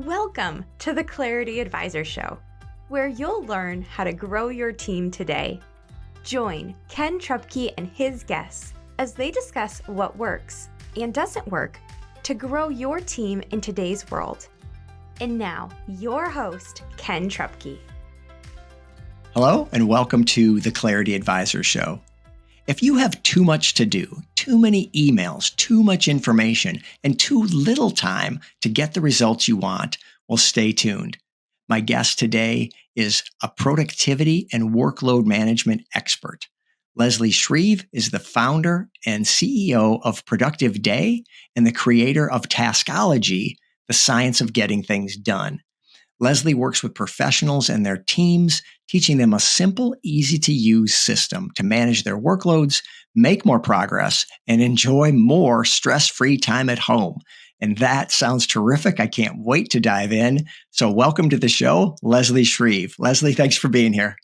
Welcome to the Clarity Advisor Show, where you'll learn how to grow your team today. Join Ken Trupke and his guests as they discuss what works and doesn't work to grow your team in today's world. And now, your host, Ken Trupke. Hello, and welcome to the Clarity Advisor Show. If you have too much to do, too many emails, too much information, and too little time to get the results you want, well, stay tuned. My guest today is a productivity and workload management expert. Leslie Shreve is the founder and CEO of Productive Day and the creator of Taskology, the science of getting things done. Leslie works with professionals and their teams, teaching them a simple, easy-to-use system to manage their workloads, make more progress, and enjoy more stress-free time at home. And that sounds terrific. I can't wait to dive in. So welcome to the show, Leslie Shreve. Leslie, thanks for being here.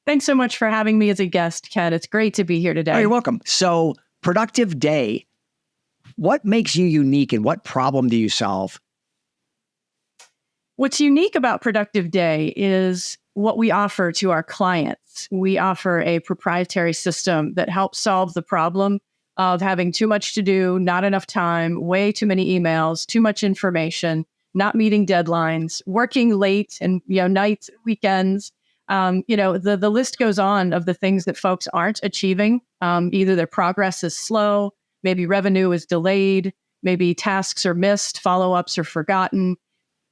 Thanks so much for having me as a guest, Ken. It's great to be here today. Oh, you're welcome. So Productive Day, what makes you unique and what problem do you solve? What's unique about Productive Day is what we offer to our clients. We offer a proprietary system that helps solve the problem of having too much to do, not enough time, way too many emails, too much information, not meeting deadlines, working late and nights, weekends. The list goes on of the things that folks aren't achieving. Either their progress is slow, maybe revenue is delayed, maybe tasks are missed, follow-ups are forgotten.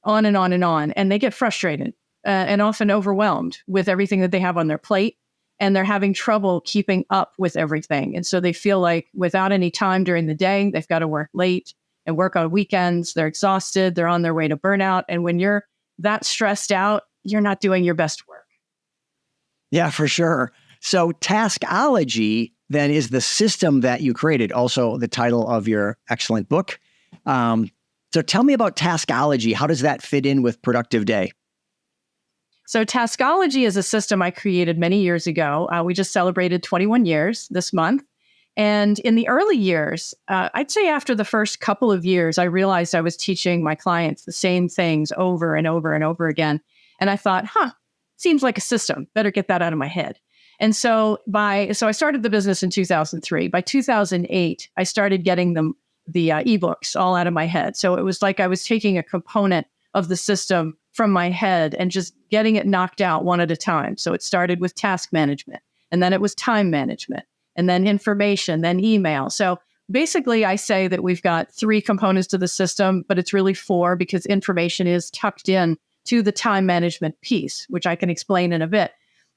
On and on and on. And they get frustrated and often overwhelmed with everything that they have on their plate. And they're having trouble keeping up with everything. And so they feel like without any time during the day, they've got to work late and work on weekends. They're exhausted. They're on their way to burnout. And when you're that stressed out, you're not doing your best work. Yeah, for sure. So Taskology then is the system that you created, also the title of your excellent book. So tell me about Taskology. How does that fit in with Productive Day? So Taskology is a system I created many years ago. We just celebrated 21 years this month. And in the early years, I'd say after the first couple of years, I realized I was teaching my clients the same things over and over and over again. And I thought, seems like a system. Better get that out of my head. And so I started the business in 2003. By 2008, I started getting the ebooks all out of my head. So it was like I was taking a component of the system from my head and just getting it knocked out one at a time. So it started with task management, and then it was time management, and then information, then email. So basically I say that we've got 3 components to the system, but it's really 4 because information is tucked in to the time management piece, which I can explain in a bit.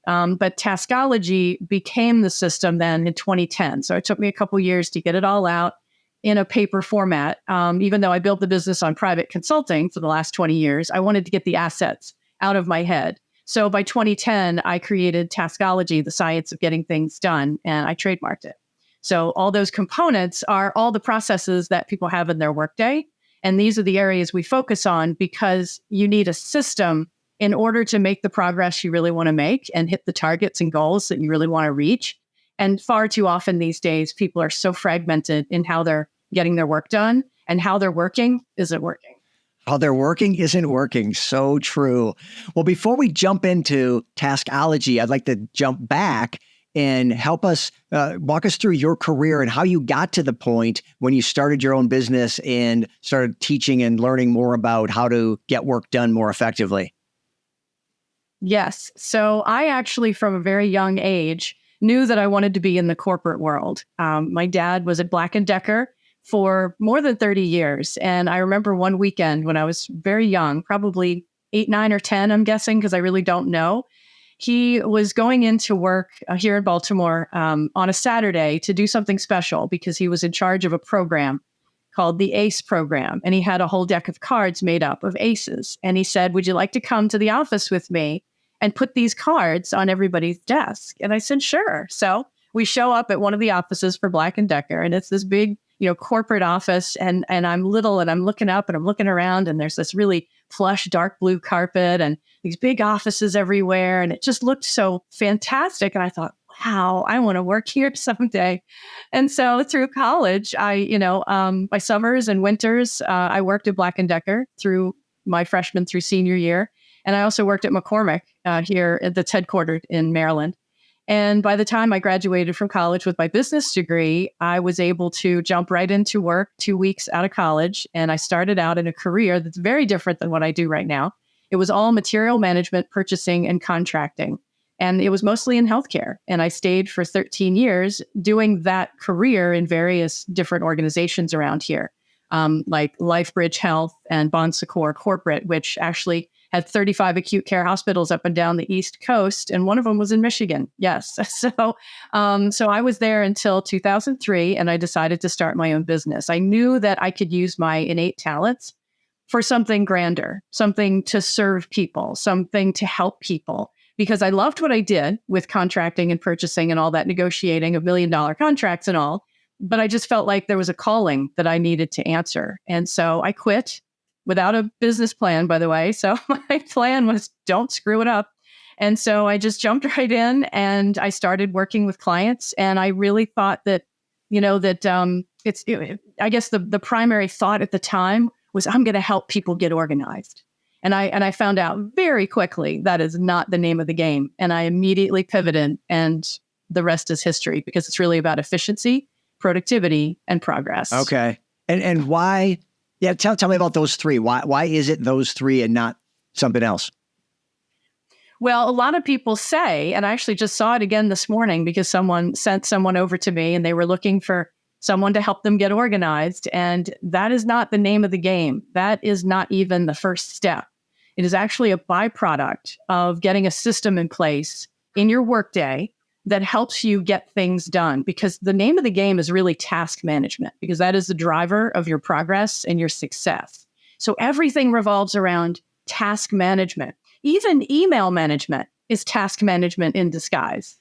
But Taskology became the system then in 2010. So it took me a couple years to get it all out in a paper format. Even though I built the business on private consulting for the last 20 years, I wanted to get the assets out of my head. So by 2010, I created Taskology, the science of getting things done, and I trademarked it. So all those components are all the processes that people have in their workday. And these are the areas we focus on because you need a system in order to make the progress you really want to make and hit the targets and goals that you really want to reach. And far too often these days, people are so fragmented in how they're getting their work done, and how they're working isn't working. How they're working isn't working. So true. Well, before we jump into Taskology, I'd like to jump back and help us walk us through your career and how you got to the point when you started your own business and started teaching and learning more about how to get work done more effectively. Yes. So I actually, from a very young age, knew that I wanted to be in the corporate world. My dad was at Black & Decker for more than 30 years. And I remember one weekend when I was very young, probably 8, 9, or 10, I'm guessing, because I really don't know. He was going into work here in Baltimore on a Saturday to do something special because he was in charge of a program called the ACE program. And he had a whole deck of cards made up of aces. And he said, "Would you like to come to the office with me and put these cards on everybody's desk?" And I said, "Sure." So we show up at one of the offices for Black & Decker, and it's this big corporate office, and I'm little, and I'm looking up and I'm looking around, and there's this really plush dark blue carpet and these big offices everywhere, and it just looked so fantastic. And I thought, wow, I want to work here someday. And so through college, my summers and winters, I worked at Black & Decker through my freshman through senior year. And I also worked at McCormick here that's headquartered in Maryland. And by the time I graduated from college with my business degree, I was able to jump right into work 2 weeks out of college. And I started out in a career that's very different than what I do right now. It was all material management, purchasing, and contracting. And it was mostly in healthcare. And I stayed for 13 years doing that career in various different organizations around here, like LifeBridge Health and Bon Secours Corporate, which actually had 35 acute care hospitals up and down the East Coast, and one of them was in Michigan. Yes. So I was there until 2003, and I decided to start my own business. I knew that I could use my innate talents for something grander, something to serve people, something to help people, because I loved what I did with contracting and purchasing and all that negotiating of $1 million contracts and all. But I just felt like there was a calling that I needed to answer. And so I quit without a business plan, by the way. So my plan was don't screw it up. And so I just jumped right in and I started working with clients. And I really thought that, I guess the primary thought at the time was I'm going to help people get organized. And I found out very quickly that is not the name of the game. And I immediately pivoted, and the rest is history, because it's really about efficiency, productivity, and progress. Okay. And why? Yeah, tell me about those three. Why is it those three and not something else? Well, a lot of people say, and I actually just saw it again this morning because someone sent someone over to me and they were looking for someone to help them get organized. And that is not the name of the game. That is not even the first step. It is actually a byproduct of getting a system in place in your workday that helps you get things done, because the name of the game is really task management, because that is the driver of your progress and your success. So everything revolves around task management. Even email management is task management in disguise,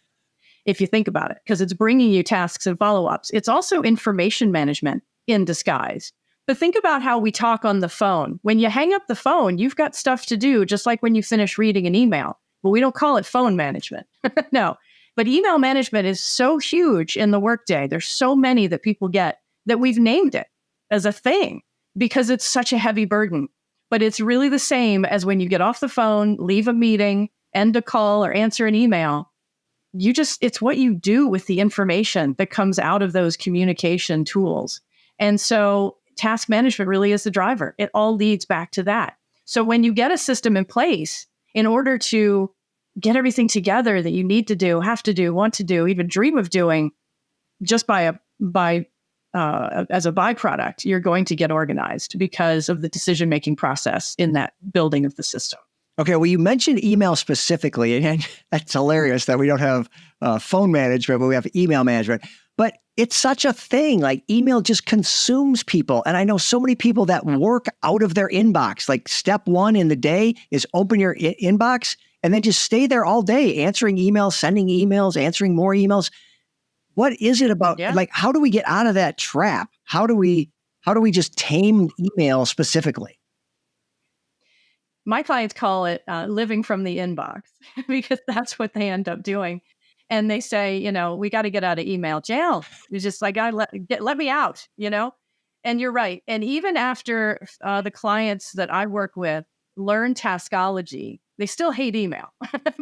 if you think about it, because it's bringing you tasks and follow-ups. It's also information management in disguise. But think about how we talk on the phone. When you hang up the phone, you've got stuff to do, just like when you finish reading an email. But we don't call it phone management. No. But email management is so huge in the workday. There's so many that people get that we've named it as a thing because it's such a heavy burden. But it's really the same as when you get off the phone, leave a meeting, end a call, or answer an email. It's what you do with the information that comes out of those communication tools. And so task management really is the driver. It all leads back to that. So when you get a system in place, in order to get everything together that you need to do, have to do, want to do, even dream of doing, just as a byproduct, you're going to get organized because of the decision-making process in that building of the system. Okay, well, you mentioned email specifically, and that's hilarious that we don't have phone management, but we have email management. But it's such a thing. Like, email just consumes people. And I know so many people that work out of their inbox. Like, step one in the day is open your inbox and then just stay there all day, answering emails, sending emails, answering more emails. What is it about? Yeah. Like, how do we get out of that trap? How do we just tame email specifically? My clients call it living from the inbox because that's what they end up doing. And they say, we got to get out of email jail. It's just like, let me out, And you're right. And even after the clients that I work with learn Taskology, they still hate email.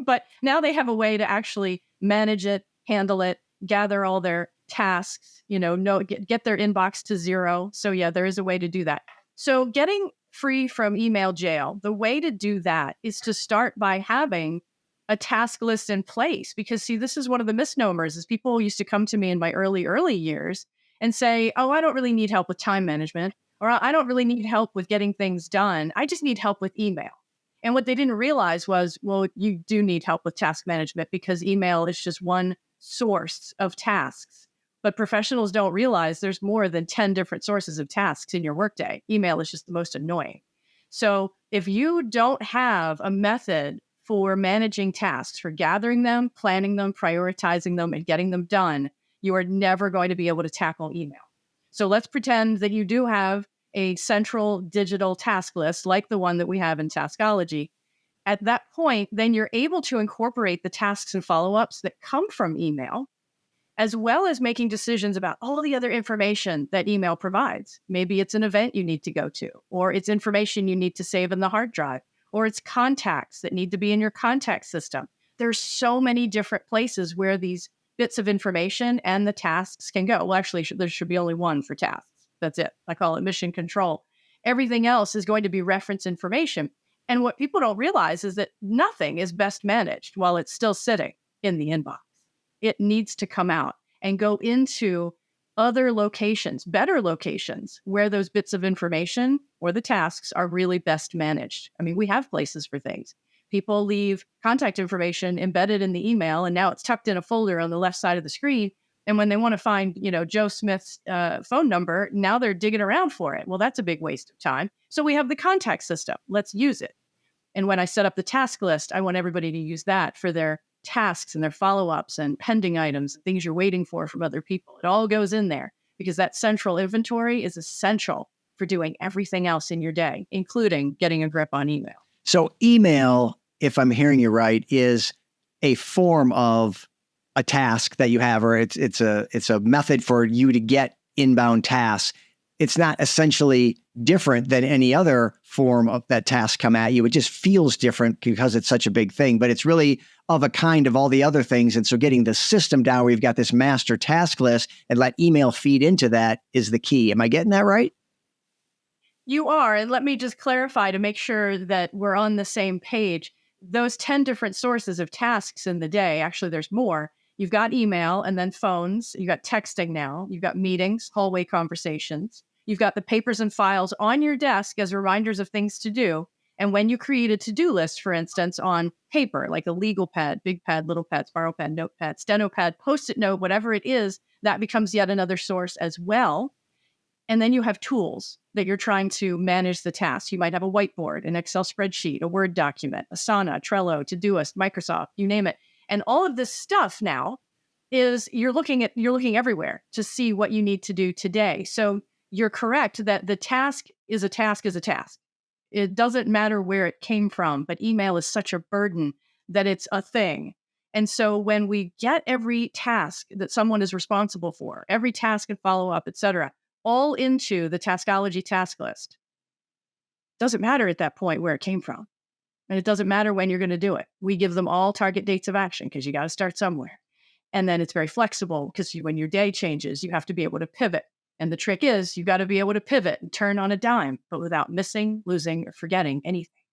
But now they have a way to actually manage it, handle it, gather all their tasks, get their inbox to zero. So yeah, there is a way to do that. So getting free from email jail, the way to do that is to start by having a task list in place. Because see, this is one of the misnomers is people used to come to me in my early years and say, oh, I don't really need help with time management, or I don't really need help with getting things done. I just need help with email. And what they didn't realize was, well, you do need help with task management because email is just one source of tasks. But professionals don't realize there's more than 10 different sources of tasks in your workday. Email is just the most annoying. So if you don't have a method for managing tasks, for gathering them, planning them, prioritizing them, and getting them done, you are never going to be able to tackle email. So let's pretend that you do have a central digital task list like the one that we have in Taskology. At that point, then you're able to incorporate the tasks and follow-ups that come from email. as well as making decisions about all the other information that email provides. Maybe it's an event you need to go to, or it's information you need to save in the hard drive, or it's contacts that need to be in your contact system. There's so many different places where these bits of information and the tasks can go. Well, actually, there should be only one for tasks. That's it. I call it mission control. Everything else is going to be reference information. And what people don't realize is that nothing is best managed while it's still sitting in the inbox. It needs to come out and go into other locations, better locations, where those bits of information or the tasks are really best managed. I mean, we have places for things. People leave contact information embedded in the email, and now it's tucked in a folder on the left side of the screen. And when they want to find, Joe Smith's phone number, now they're digging around for it. Well, that's a big waste of time. So we have the contact system. Let's use it. And when I set up the task list, I want everybody to use that for their tasks and their follow-ups and pending items, things you're waiting for from other people. It all goes in there because that central inventory is essential for doing everything else in your day, including getting a grip on email. So email, if I'm hearing you right, is a form of a task that you have, or it's a method for you to get inbound tasks. It's not essentially different than any other form of that task come at you. It just feels different because it's such a big thing, but it's really of a kind of all the other things. And so getting the system down where you've got this master task list and let email feed into that is the key. Am I getting that right? You are. And let me just clarify to make sure that we're on the same page. Those 10 different sources of tasks in the day, actually, there's more. You've got email and then phones. You've got texting now. You've got meetings, hallway conversations. You've got the papers and files on your desk as reminders of things to do. And when you create a to-do list, for instance, on paper, like a legal pad, big pad, little pad, spiral pad, notepad, steno pad, Post-it note, whatever it is, that becomes yet another source as well. And then you have tools that you're trying to manage the tasks. You might have a whiteboard, an Excel spreadsheet, a Word document, Asana, Trello, Todoist, Microsoft, you name it. And all of this stuff now is you're looking everywhere to see what you need to do today. So you're correct that the task is a task is a task. It doesn't matter where it came from, but email is such a burden that it's a thing. And so when we get every task that someone is responsible for, every task and follow-up, et cetera, all into the Taskology task list, doesn't matter at that point where it came from. And it doesn't matter when you're going to do it. We give them all target dates of action because you got to start somewhere. And then it's very flexible because when your day changes, you have to be able to pivot. And the trick is you've got to be able to pivot and turn on a dime, but without missing, losing, or forgetting anything.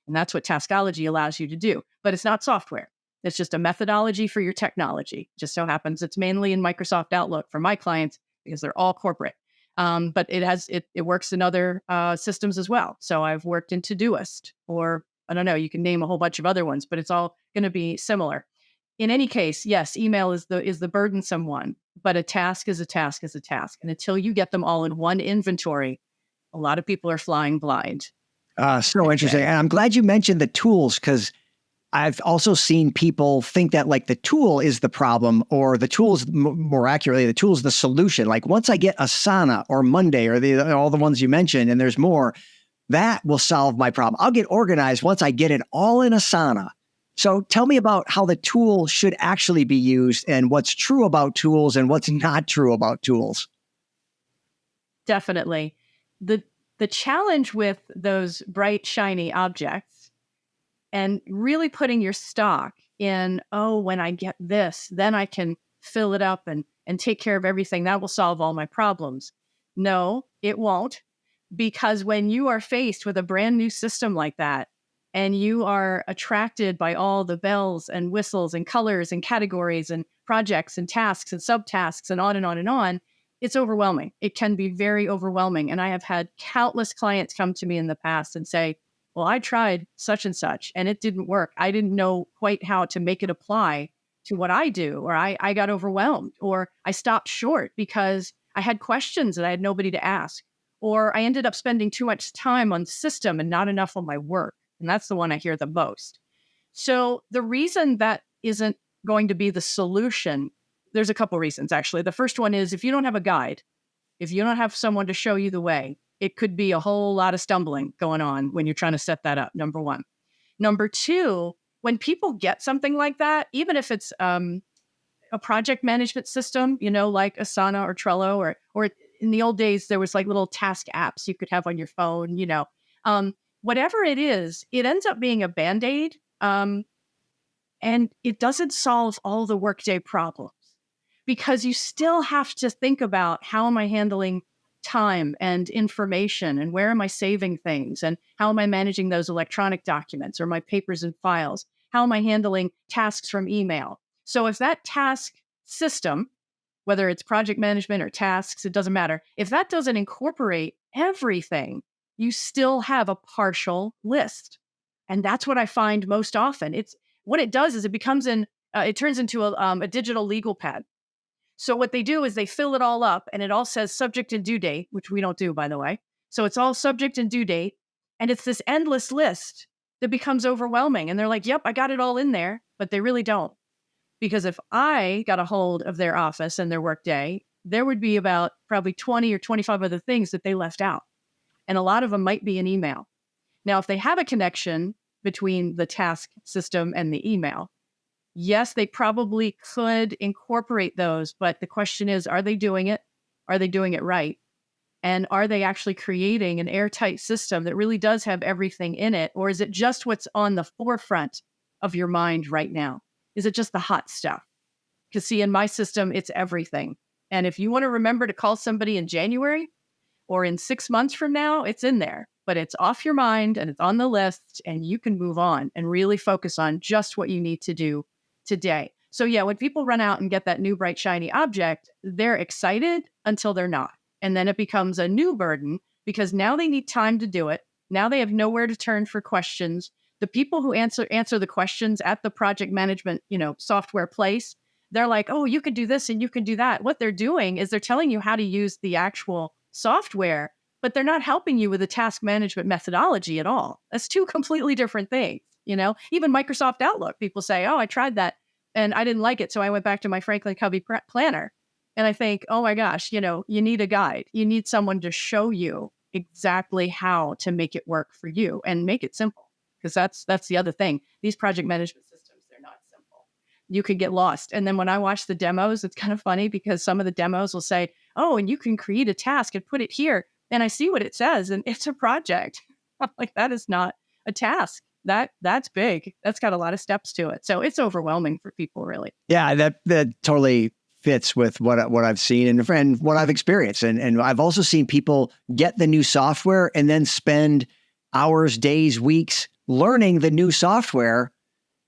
And that's what Taskology allows you to do. But it's not software. It's just a methodology for your technology. Just so happens it's mainly in Microsoft Outlook for my clients because they're all corporate. But it works in other systems as well. So I've worked in Todoist, or I don't know, you can name a whole bunch of other ones, but it's all going to be similar. In any case, yes, email is the burdensome one, but a task is a task is a task. And until you get them all in one inventory, a lot of people are flying blind. So interesting. And I'm glad you mentioned the tools, because I've also seen people think that like the tool is the problem, or the tools, more accurately, the tool is the solution. Like once I get Asana or Monday or all the ones you mentioned, and there's more, that will solve my problem. I'll get organized once I get it all in Asana. So tell me about how the tool should actually be used and what's true about tools and what's not true about tools. Definitely. The challenge with those bright, shiny objects and really putting your stock in, when I get this, then I can fill it up and take care of everything. That will solve all my problems. No, it won't. Because when you are faced with a brand new system like that, and you are attracted by all the bells and whistles and colors and categories and projects and tasks and subtasks and on and on and on, it's overwhelming. It can be very overwhelming. And I have had countless clients come to me in the past and say, well, I tried such and such and it didn't work. I didn't know quite how to make it apply to what I do, or I got overwhelmed, or I stopped short because I had questions and I had nobody to ask, or I ended up spending too much time on system and not enough on my work. And that's the one I hear the most. So the reason that isn't going to be the solution, there's a couple reasons, actually. The first one is if you don't have a guide, if you don't have someone to show you the way, it could be a whole lot of stumbling going on when you're trying to set that up, number one. Number two, when people get something like that, even if it's a project management system, like Asana or Trello, or in the old days, there was like little task apps you could have on your phone, whatever it is, it ends up being a Band-Aid. And it doesn't solve all the workday problems because you still have to think about how am I handling time and information and where am I saving things and how am I managing those electronic documents or my papers and files? How am I handling tasks from email? So if that task system, whether it's project management or tasks, it doesn't matter. If that doesn't incorporate everything, you still have a partial list. And that's what I find most often. What it does is it turns into a digital legal pad. So what they do is they fill it all up and it all says subject and due date, which we don't do, by the way. So it's all subject and due date. And it's this endless list that becomes overwhelming. And they're like, yep, I got it all in there, but they really don't. Because if I got a hold of their office and their workday, there would be about probably 20 or 25 other things that they left out. And a lot of them might be an email. Now, if they have a connection between the task system and the email, yes, they probably could incorporate those. But the question is, are they doing it? Are they doing it right? And are they actually creating an airtight system that really does have everything in it? Or is it just what's on the forefront of your mind right now? Is it just the hot stuff? Because see, in my system, it's everything. And if you want to remember to call somebody in January or in 6 months from now, it's in there. But it's off your mind and it's on the list and you can move on and really focus on just what you need to do today. So yeah, when people run out and get that new bright shiny object, they're excited until they're not. And then it becomes a new burden because now they need time to do it. Now they have nowhere to turn for questions. The people who answer the questions at the project management, software place, they're like, oh, you could do this and you can do that. What they're doing is they're telling you how to use the actual software, but they're not helping you with the task management methodology at all. That's two completely different things. Even Microsoft Outlook, people say, oh, I tried that and I didn't like it. So I went back to my Franklin Covey planner. And I think, oh my gosh, you need a guide. You need someone to show you exactly how to make it work for you and make it simple. Because that's the other thing. These project management systems, they're not simple. You could get lost. And then when I watch the demos, it's kind of funny because some of the demos will say, oh, and you can create a task and put it here. And I see what it says and it's a project. I'm like, that is not a task. That's big. That's got a lot of steps to it. So it's overwhelming for people, really. Yeah, that totally fits with what I've seen and what I've experienced. And I've also seen people get the new software and then spend hours, days, weeks learning the new software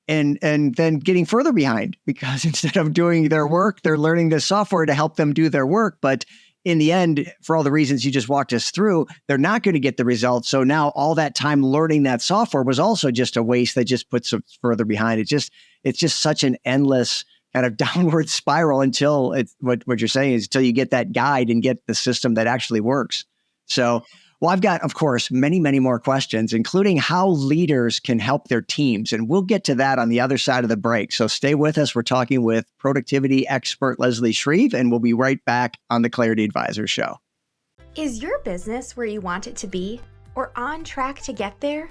and then getting further behind because instead of doing their work, they're learning the software to help them do their work. But in the end, for all the reasons you just walked us through, they're not going to get the results. So now all that time learning that software was also just a waste that just puts them further behind. It's just such an endless kind of downward spiral until what you're saying is until you get that guide and get the system that actually works. So, well, I've got, of course, many, many more questions, including how leaders can help their teams. And we'll get to that on the other side of the break. So stay with us. We're talking with productivity expert Leslie Shreve, and we'll be right back on the Clarity Advisor Show. Is your business where you want it to be or on track to get there?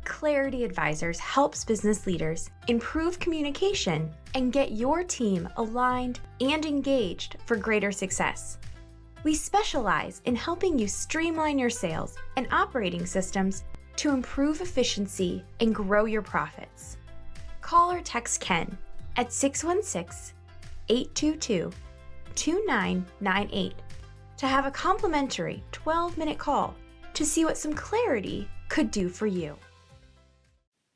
Clarity Advisors helps business leaders improve communication and get your team aligned and engaged for greater success. We specialize in helping you streamline your sales and operating systems to improve efficiency and grow your profits. Call or text Ken at 616-822-2998 to have a complimentary 12-minute call to see what some clarity could do for you.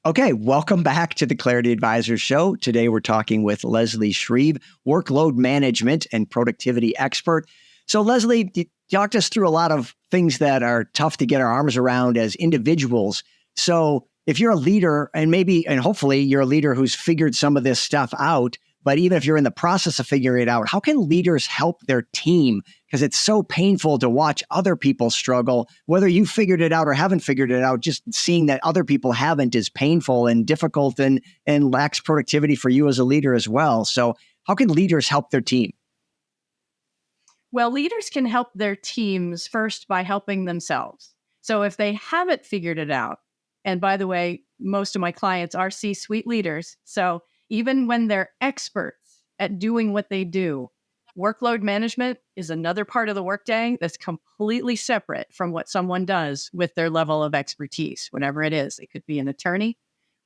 Okay, welcome back to the Clarity Advisor Show. Today we're talking with Leslie Shreve, workload management and productivity expert. So Leslie, you talked us through a lot of things that are tough to get our arms around as individuals. So if you're a leader and hopefully you're a leader who's figured some of this stuff out, but even if you're in the process of figuring it out, how can leaders help their team? Because it's so painful to watch other people struggle, whether you figured it out or haven't figured it out, just seeing that other people haven't is painful and difficult and lacks productivity for you as a leader as well. So how can leaders help their team? Well, leaders can help their teams first by helping themselves. So if they haven't figured it out, and by the way, most of my clients are C-suite leaders. So even when they're experts at doing what they do. Workload management is another part of the workday that's completely separate from what someone does with their level of expertise, whatever it is. They could be an attorney,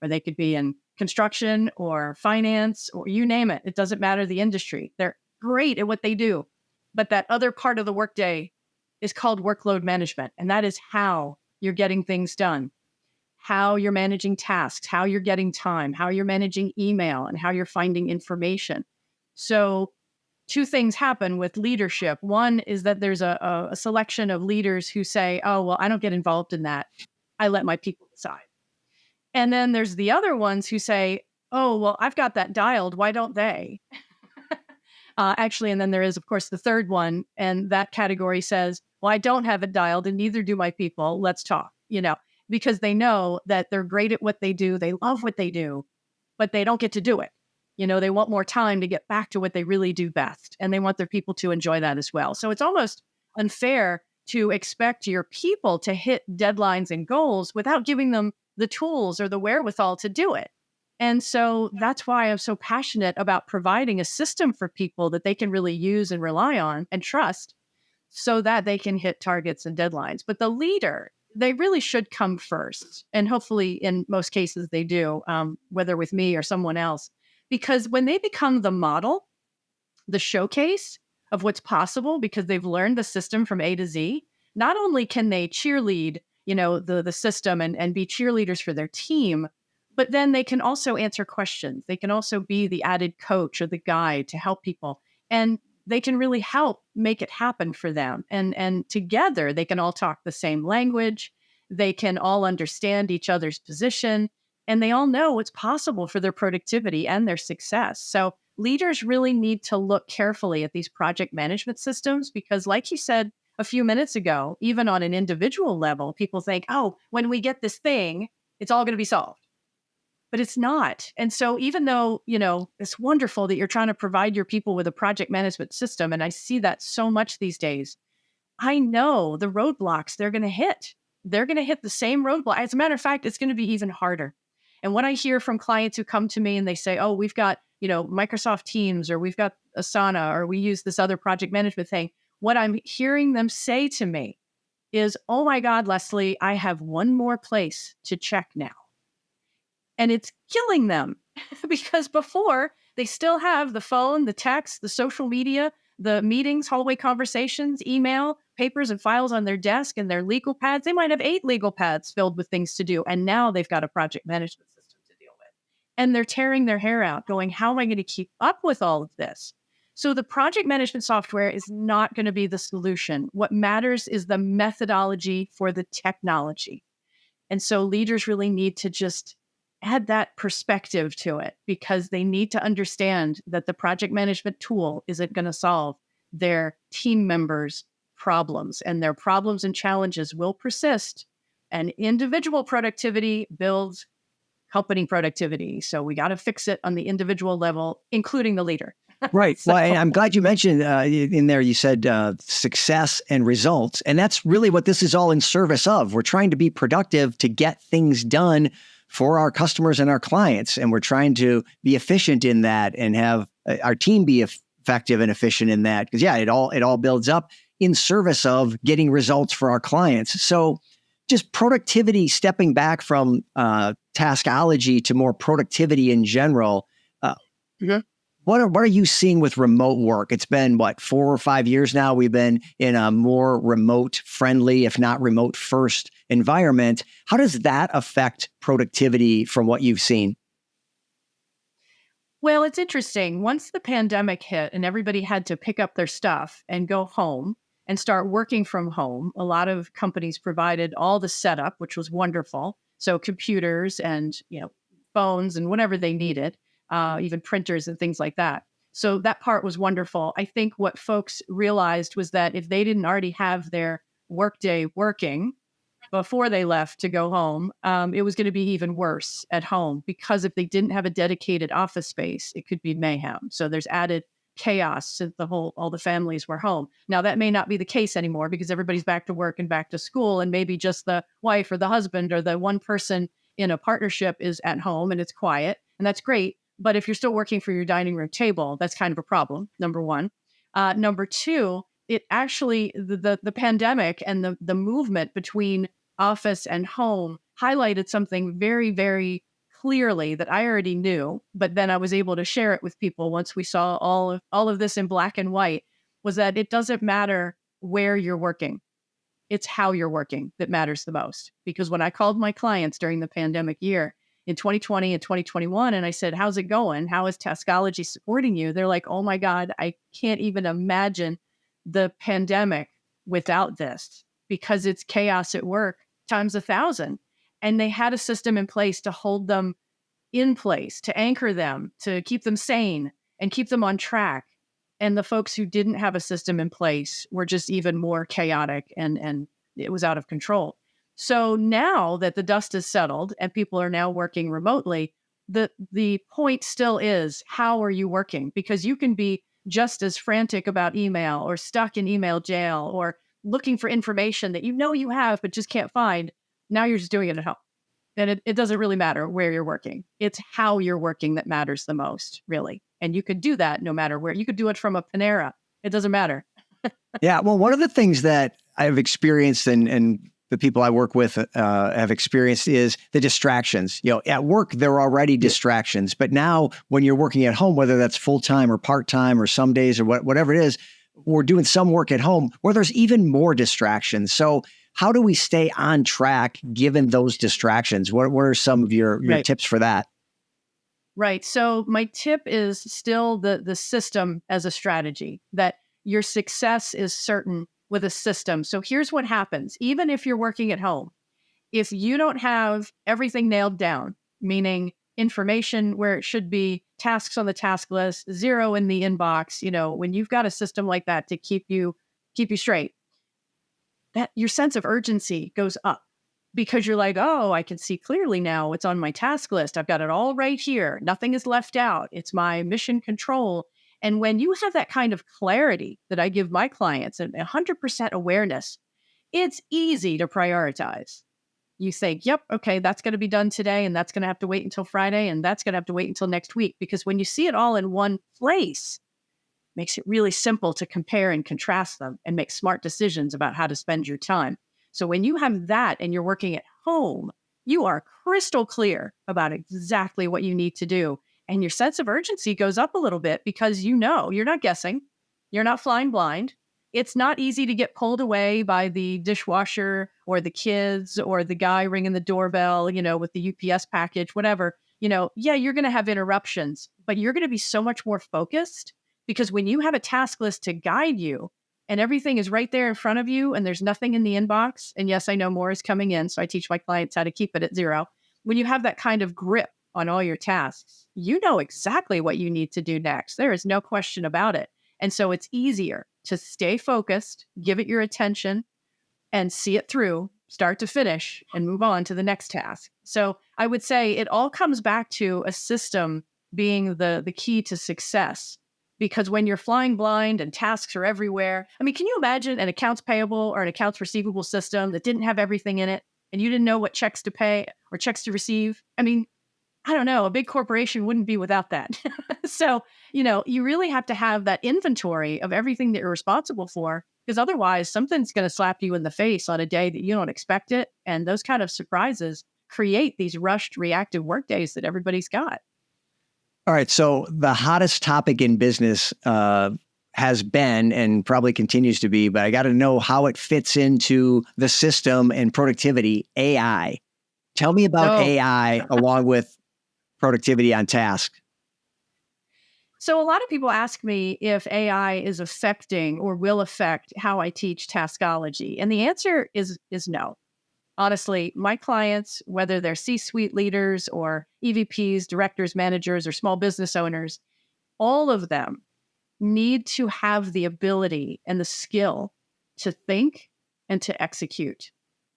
or they could be in construction or finance, or you name it. It doesn't matter the industry. They're great at what they do. But that other part of the workday is called workload management. And that is how you're getting things done, how you're managing tasks, how you're getting time, how you're managing email, and how you're finding information. So two things happen with leadership. One is that there's a selection of leaders who say, oh, well, I don't get involved in that. I let my people decide. And then there's the other ones who say, oh, well, I've got that dialed. Why don't they? Actually, and then there is, of course, the third one. And that category says, well, I don't have it dialed and neither do my people. Let's talk, because they know that they're great at what they do. They love what they do, but they don't get to do it. They want more time to get back to what they really do best. And they want their people to enjoy that as well. So it's almost unfair to expect your people to hit deadlines and goals without giving them the tools or the wherewithal to do it. And so that's why I'm so passionate about providing a system for people that they can really use and rely on and trust so that they can hit targets and deadlines. But the leader, they really should come first. And hopefully in most cases they do, whether with me or someone else. Because when they become the model, the showcase of what's possible, because they've learned the system from A to Z, not only can they cheerlead, the system and be cheerleaders for their team, but then they can also answer questions. They can also be the added coach or the guide to help people. And they can really help make it happen for them. And together they can all talk the same language. They can all understand each other's position. And they all know what's possible for their productivity and their success. So leaders really need to look carefully at these project management systems because, like you said a few minutes ago, even on an individual level, people think, oh, when we get this thing, it's all going to be solved. But it's not. And so even though, it's wonderful that you're trying to provide your people with a project management system, and I see that so much these days, I know the roadblocks they're going to hit. They're going to hit the same roadblock. As a matter of fact, it's going to be even harder. And when I hear from clients who come to me and they say, oh, we've got, Microsoft Teams, or we've got Asana, or we use this other project management thing, what I'm hearing them say to me is, oh my God, Leslie, I have one more place to check now. And it's killing them because before they still have the phone, the text, the social media, the meetings, hallway conversations, email, papers and files on their desk and their legal pads. They might have 8 legal pads filled with things to do. And now they've got a project management system to deal with. And they're tearing their hair out going, how am I going to keep up with all of this? So the project management software is not going to be the solution. What matters is the methodology for the technology. And so leaders really need to just add that perspective to it because they need to understand that the project management tool isn't going to solve their team members' problems, and their problems and challenges will persist. And individual productivity builds company productivity. So we got to fix it on the individual level, including the leader. Right. Well, I'm glad you mentioned in there, you said success and results. And that's really what this is all in service of. We're trying to be productive to get things done for our customers and our clients. And we're trying to be efficient in that and have our team be effective and efficient in that. Because it all builds up in service of getting results for our clients. So just productivity, stepping back from Taskology to more productivity in general. What are you seeing with remote work? It's been, 4 or 5 years now? We've been in a more remote friendly, if not remote first environment. How does that affect productivity from what you've seen? Well, it's interesting. Once the pandemic hit and everybody had to pick up their stuff and go home and start working from home, a lot of companies provided all the setup, which was wonderful. So computers and, phones and whatever they needed. Even printers and things like that. So that part was wonderful. I think what folks realized was that if they didn't already have their workday working before they left to go home, it was going to be even worse at home because if they didn't have a dedicated office space, it could be mayhem. So there's added chaos since all the families were home. Now that may not be the case anymore because everybody's back to work and back to school, and maybe just the wife or the husband or the one person in a partnership is at home and it's quiet, and that's great. But if you're still working for your dining room table, that's kind of a problem, number one. Number two, it actually, the pandemic and the movement between office and home highlighted something very, very clearly that I already knew, but then I was able to share it with people once we saw all of this in black and white, was that it doesn't matter where you're working. It's how you're working that matters the most. Because when I called my clients during the pandemic year in 2020 and 2021, and I said, how's it going? How is Taskology supporting you? They're like, oh my God, I can't even imagine the pandemic without this, because it's chaos at work times 1,000. And they had a system in place to hold them in place, to anchor them, to keep them sane and keep them on track. And the folks who didn't have a system in place were just even more chaotic, and it was out of control. So now that the dust is settled and people are now working remotely, the point still is, how are you working? Because you can be just as frantic about email or stuck in email jail or looking for information that you know you have but just can't find. Now you're just doing it at home. And it doesn't really matter where you're working. It's how you're working that matters the most, really. And you could do that no matter where. You could do it from a Panera. It doesn't matter. Yeah. Well, one of the things that I've experienced and the people I work with have experienced is the distractions. At work, there are already distractions, but now when you're working at home, whether that's full-time or part-time or some days or whatever it is, we're doing some work at home where there's even more distractions. So how do we stay on track given those distractions? What are some of your Right. tips for that? Right. So my tip is still the system as a strategy, that your success is certain with a system. So here's what happens. Even if you're working at home, if you don't have everything nailed down, meaning information where it should be, tasks on the task list, zero in the inbox, when you've got a system like that to keep you straight, that your sense of urgency goes up, because you're like, oh, I can see clearly now it's on my task list. I've got it all right here. Nothing is left out. It's my mission control. And when you have that kind of clarity that I give my clients and 100% awareness, it's easy to prioritize. You think, yep, okay, that's going to be done today, and that's going to have to wait until Friday, and that's going to have to wait until next week. Because when you see it all in one place, it makes it really simple to compare and contrast them and make smart decisions about how to spend your time. So when you have that and you're working at home, you are crystal clear about exactly what you need to do. And your sense of urgency goes up a little bit, because you're not guessing. You're not flying blind. It's not easy to get pulled away by the dishwasher or the kids or the guy ringing the doorbell, with the UPS package, whatever. Yeah, you're going to have interruptions, but you're going to be so much more focused, because when you have a task list to guide you and everything is right there in front of you and there's nothing in the inbox, and yes, I know more is coming in, so I teach my clients how to keep it at zero. When you have that kind of grip on all your tasks, you know exactly what you need to do next. There is no question about it. And so it's easier to stay focused, give it your attention, and see it through, start to finish, and move on to the next task. So I would say it all comes back to a system being the key to success. Because when you're flying blind and tasks are everywhere, I mean, can you imagine an accounts payable or an accounts receivable system that didn't have everything in it, and you didn't know what checks to pay or checks to receive? I mean, I don't know, a big corporation wouldn't be without that. So, you really have to have that inventory of everything that you're responsible for, because otherwise something's going to slap you in the face on a day that you don't expect it. And those kind of surprises create these rushed reactive work days that everybody's got. All right. So the hottest topic in business has been and probably continues to be, but I got to know how it fits into the system and productivity, AI. Tell me about AI along with productivity on task. So a lot of people ask me if AI is affecting or will affect how I teach Taskology. And the answer is no. Honestly, my clients, whether they're C-suite leaders or EVPs, directors, managers, or small business owners, all of them need to have the ability and the skill to think and to execute,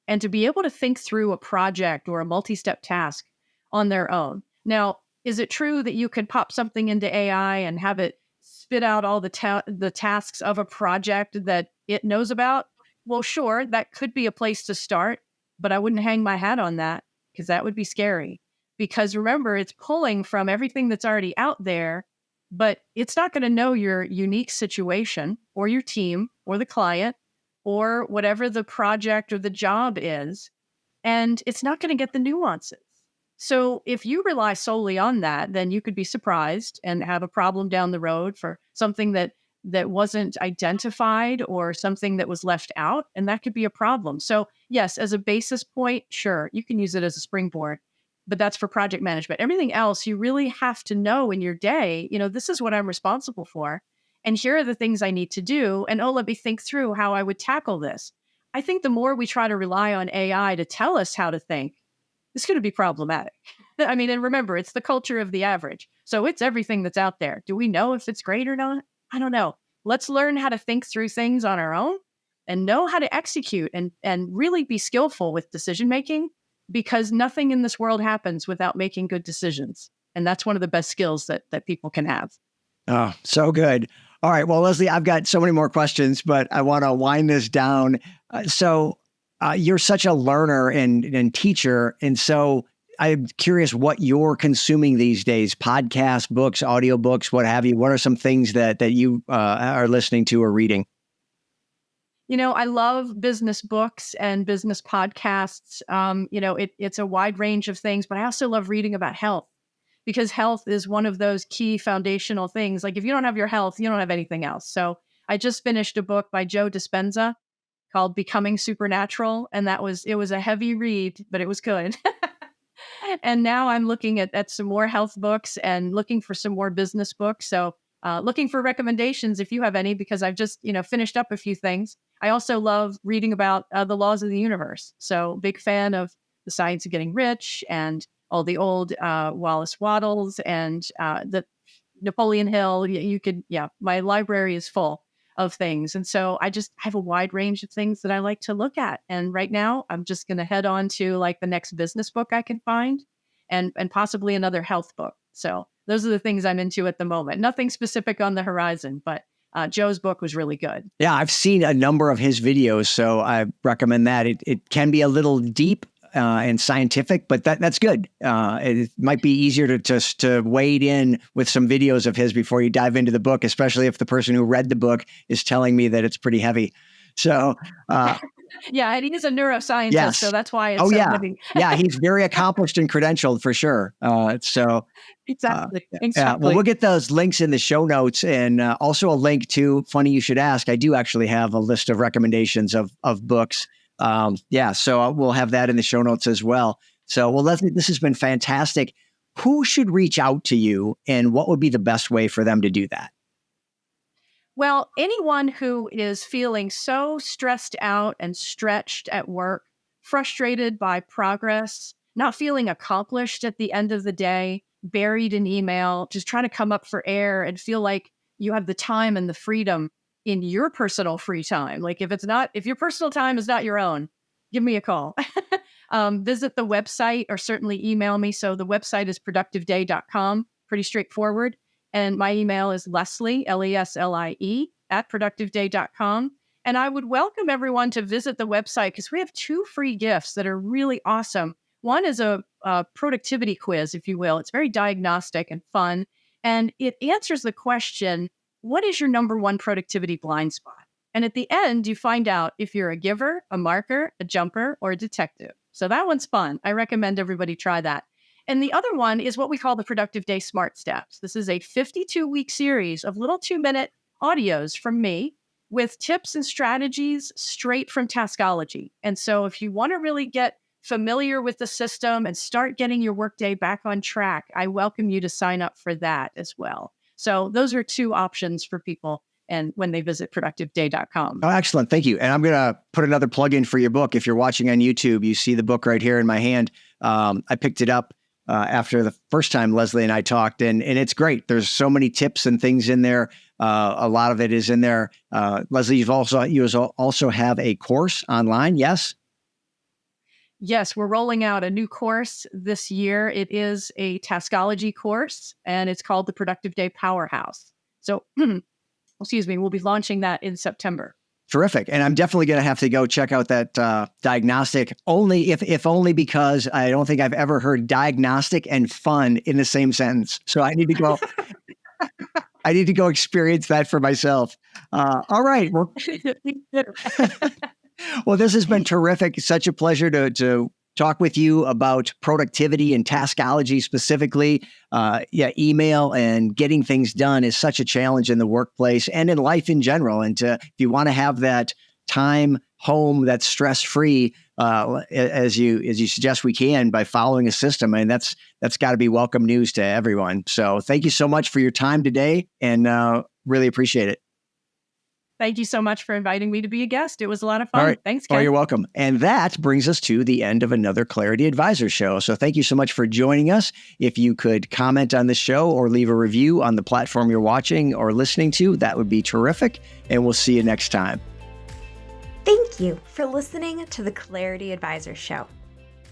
and to be able to think through a project or a multi-step task on their own. Now, is it true that you could pop something into AI and have it spit out all the tasks of a project that it knows about? Well, sure, that could be a place to start, but I wouldn't hang my hat on that, because that would be scary. because remember, it's pulling from everything that's already out there, but it's not going to know your unique situation or your team or the client or whatever the project or the job is. And it's not going to get the nuances. So if you rely solely on that, then you could be surprised and have a problem down the road for something that wasn't identified or something that was left out. And that could be a problem. So yes, as a basis point, sure, you can use it as a springboard, but that's for project management. Everything else, you really have to know in your day, this is what I'm responsible for. And here are the things I need to do. And let me think through how I would tackle this. I think the more we try to rely on AI to tell us how to think, it's going to be problematic. I mean, and remember, it's the culture of the average. So it's everything that's out there. Do we know if it's great or not? I don't know. Let's learn how to think through things on our own and know how to execute and really be skillful with decision making, because nothing in this world happens without making good decisions. And that's one of the best skills that people can have. Oh, so good. All right. Well, Leslie, I've got so many more questions, but I want to wind this down. You're such a learner and teacher. And so I'm curious what you're consuming these days: podcasts, books, audiobooks, what have you. What are some things that you are listening to or reading? I love business books and business podcasts. It's a wide range of things, but I also love reading about health, because health is one of those key foundational things. Like if you don't have your health, you don't have anything else. So I just finished a book by Joe Dispenza called Becoming Supernatural. And it was a heavy read, but it was good. And now I'm looking at some more health books and looking for some more business books. So looking for recommendations if you have any, because I've just, finished up a few things. I also love reading about the laws of the universe. So big fan of The Science of Getting Rich and all the old Wallace Wattles and the Napoleon Hill. My library is full of things. And so I have a wide range of things that I like to look at. And right now I'm just going to head on to like the next business book I can find and possibly another health book. So those are the things I'm into at the moment. Nothing specific on the horizon, but Joe's book was really good. Yeah, I've seen a number of his videos, so I recommend that. It can be a little deep and scientific, but that's good. It might be easier to just to wade in with some videos of his before you dive into the book, especially if the person who read the book is telling me that it's pretty heavy. So, yeah, and he's a neuroscientist, yes. So that's why it's so heavy. Yeah, he's very accomplished and credentialed for sure. Exactly. Yeah, well, we'll get those links in the show notes, and also a link to, funny you should ask, I do actually have a list of recommendations of books. So we'll have that in the show notes as well. So, well, Leslie, this has been fantastic. Who should reach out to you, and what would be the best way for them to do that? Well, anyone who is feeling so stressed out and stretched at work, frustrated by progress, not feeling accomplished at the end of the day, buried in email, just trying to come up for air and feel like you have the time and the freedom in your personal free time. Like if your personal time is not your own, give me a call. Visit the website or certainly email me. So the website is productiveday.com, pretty straightforward. And my email is Leslie, Leslie, @productiveday.com. And I would welcome everyone to visit the website because we have 2 free gifts that are really awesome. One is a productivity quiz, if you will. It's very diagnostic and fun. And it answers the question, what is your number one productivity blind spot? And at the end, you find out if you're a giver, a marker, a jumper, or a detective. So that one's fun. I recommend everybody try that. And the other one is what we call the Productive Day Smart Steps. This is a 52-week series of little 2-minute audios from me with tips and strategies straight from Taskology. And so if you want to really get familiar with the system and start getting your workday back on track, I welcome you to sign up for that as well. So those are 2 options for people and when they visit productiveday.com. Oh, excellent. Thank you. And I'm going to put another plug in for your book. If you're watching on YouTube, you see the book right here in my hand. I picked it up after the first time Leslie and I talked, and it's great. There's so many tips and things in there. A lot of it is in there. Leslie, you also have a course online, yes? Yes, we're rolling out a new course this year. It is a Taskology course, and it's called the Productive Day Powerhouse. So, excuse me, we'll be launching that in September. Terrific. And I'm definitely going to have to go check out that diagnostic, only if only because I don't think I've ever heard diagnostic and fun in the same sentence. So I need to go. I need to go experience that for myself. All right. Well, well, this has been terrific. It's such a pleasure to talk with you about productivity and Taskology specifically. Email and getting things done is such a challenge in the workplace and in life in general. And if you want to have that time home that's stress-free, as you suggest we can by following a system, and that's got to be welcome news to everyone. So thank you so much for your time today, and really appreciate it. Thank you so much for inviting me to be a guest. It was a lot of fun. All right. Thanks, Ken. Oh, you're welcome. And that brings us to the end of another Clarity Advisor show. So thank you so much for joining us. If you could comment on this show or leave a review on the platform you're watching or listening to, that would be terrific. And we'll see you next time. Thank you for listening to the Clarity Advisor Show.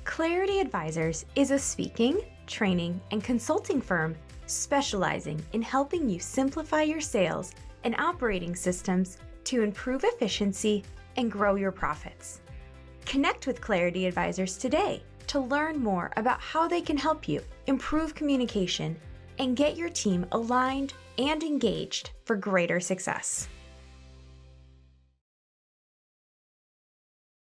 Clarity Advisors is a speaking, training, and consulting firm specializing in helping you simplify your sales and operating systems to improve efficiency and grow your profits. Connect with Clarity Advisors today to learn more about how they can help you improve communication and get your team aligned and engaged for greater success.